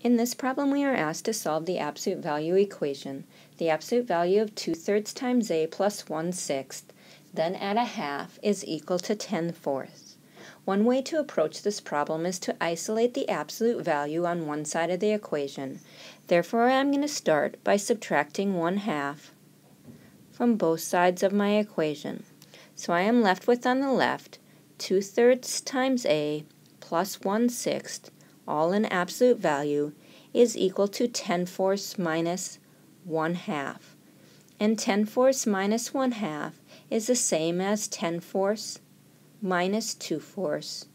In this problem, we are asked to solve the absolute value equation. The absolute value of 2/3 times a plus 1/6, then add a half, is equal to 10/4. One way to approach this problem is to isolate the absolute value on one side of the equation. Therefore, I'm going to start by subtracting 1/2 from both sides of my equation. So I am left with, on the left, 2/3 times a plus 1/6, all in absolute value, is equal to 10/4 minus 1/2. And 10/4 minus 1/2 is the same as 10/4 minus 2/4,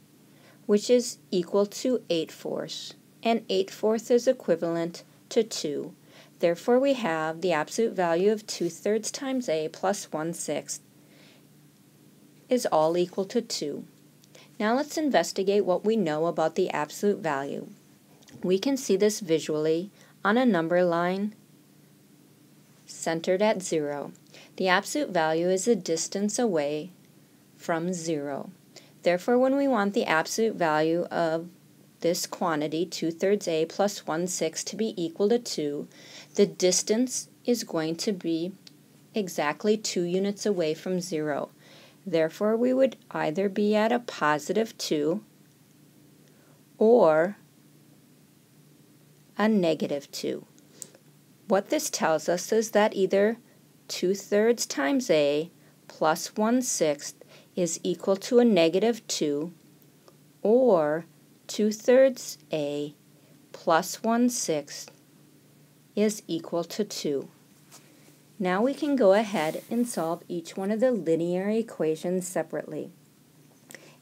which is equal to 8/4. And 8/4 is equivalent to 2. Therefore, we have the absolute value of 2/3 times a plus 1/6 is all equal to 2. Now let's investigate what we know about the absolute value. We can see this visually on a number line centered at 0. The absolute value is the distance away from 0. Therefore, when we want the absolute value of this quantity, 2/3 a plus 1/6, to be equal to 2, the distance is going to be exactly 2 units away from 0. Therefore, we would either be at a positive 2 or a negative 2. What this tells us is that either 2/3 times a plus 1/6 is equal to a negative 2, or 2/3 a plus 1/6 is equal to 2. Now we can go ahead and solve each one of the linear equations separately.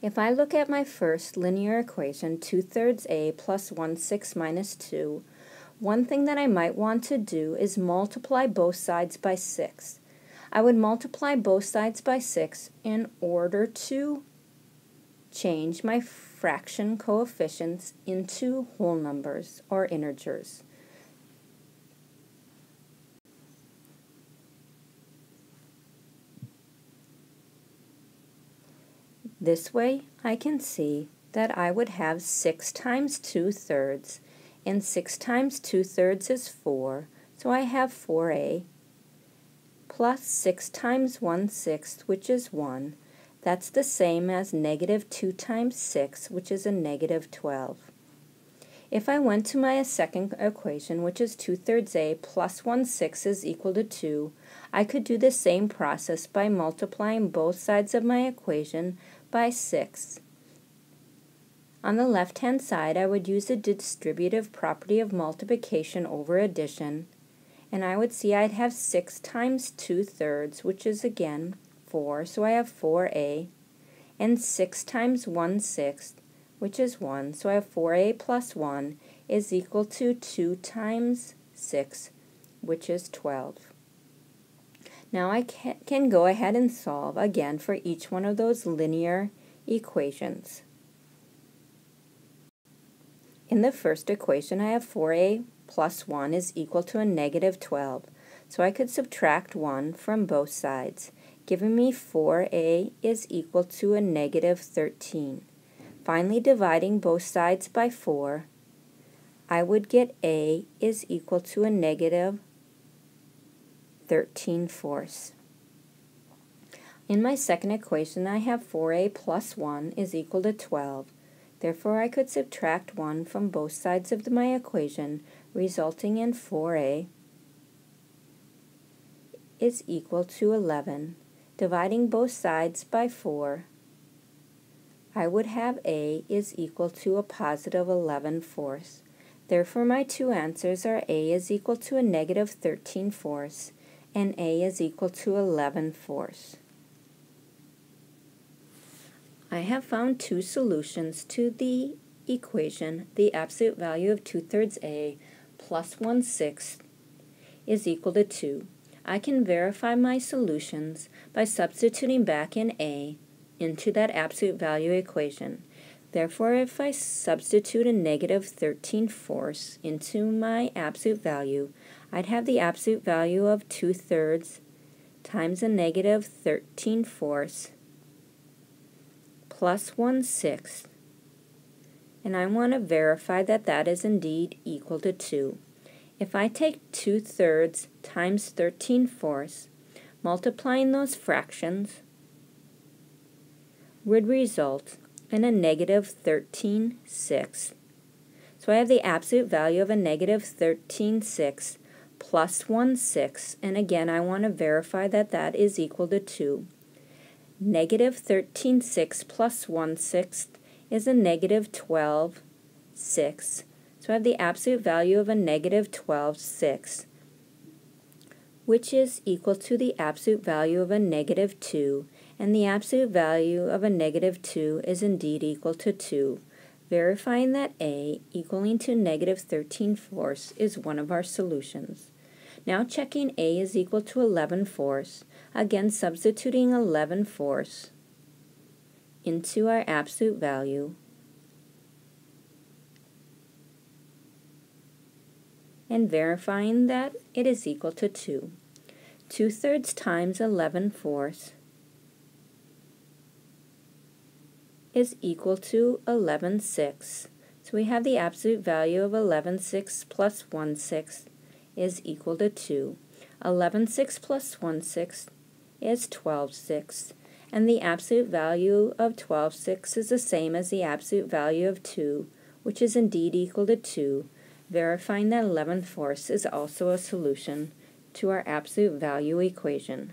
If I look at my first linear equation, 2/3 a plus 1/6 minus 2, one thing that I might want to do is multiply both sides by 6. I would multiply both sides by 6 in order to change my fraction coefficients into whole numbers or integers. This way, I can see that I would have 6 times 2/3, and 6 times 2/3 is 4, so I have 4a, plus 6 times 1/6, which is 1. That's the same as negative 2 times 6, which is a negative 12. If I went to my second equation, which is 2/3 a plus 1/6 is equal to 2, I could do the same process by multiplying both sides of my equation by 6. On the left-hand side, I would use the distributive property of multiplication over addition, and I would see I'd have 6 times 2/3, which is again 4, so I have 4a, and 6 times 1/6, which is 1, so I have 4a plus 1 is equal to 2 times 6, which is 12. Now I can go ahead and solve again for each one of those linear equations. In the first equation, I have 4a plus 1 is equal to a negative 12, so I could subtract 1 from both sides, giving me 4a is equal to a negative 13. Finally, dividing both sides by 4, I would get a is equal to a negative 13/4. In my second equation, I have 4a plus 1 is equal to 12. Therefore, I could subtract 1 from both sides of my equation, resulting in 4a is equal to 11. Dividing both sides by 4, I would have a is equal to a positive 11/4. Therefore, my two answers are a is equal to a negative 13/4 and a is equal to 11/4. I have found two solutions to the equation, the absolute value of 2/3 a plus 1/6 is equal to 2. I can verify my solutions by substituting back in a into that absolute value equation. Therefore, if I substitute a negative 13/4 into my absolute value, I'd have the absolute value of 2/3 times a negative 13/4 plus 1/6 and I want to verify that that is indeed equal to 2. If I take 2/3 times 13/4, multiplying those fractions would result in a negative 13/6. So I have the absolute value of a negative 13/6 plus 1/6, and again I want to verify that that is equal to 2. Negative 13/6 plus 1/6 is a negative 12/6. So I have the absolute value of a negative 12/6, which is equal to the absolute value of a negative 2, and the absolute value of a negative 2 is indeed equal to 2, verifying that A equaling to negative 13/4 is one of our solutions. Now checking A is equal to 11/4, again substituting 11/4 into our absolute value, and verifying that it is equal to 2. 2/3 times 11/4 is equal to 11/6. So we have the absolute value of 11/6 plus 1/6 is equal to 2. 11/6 plus 1/6 is 12/6. And the absolute value of 12/6 is the same as the absolute value of 2, which is indeed equal to 2, verifying that 11/4 is also a solution to our absolute value equation.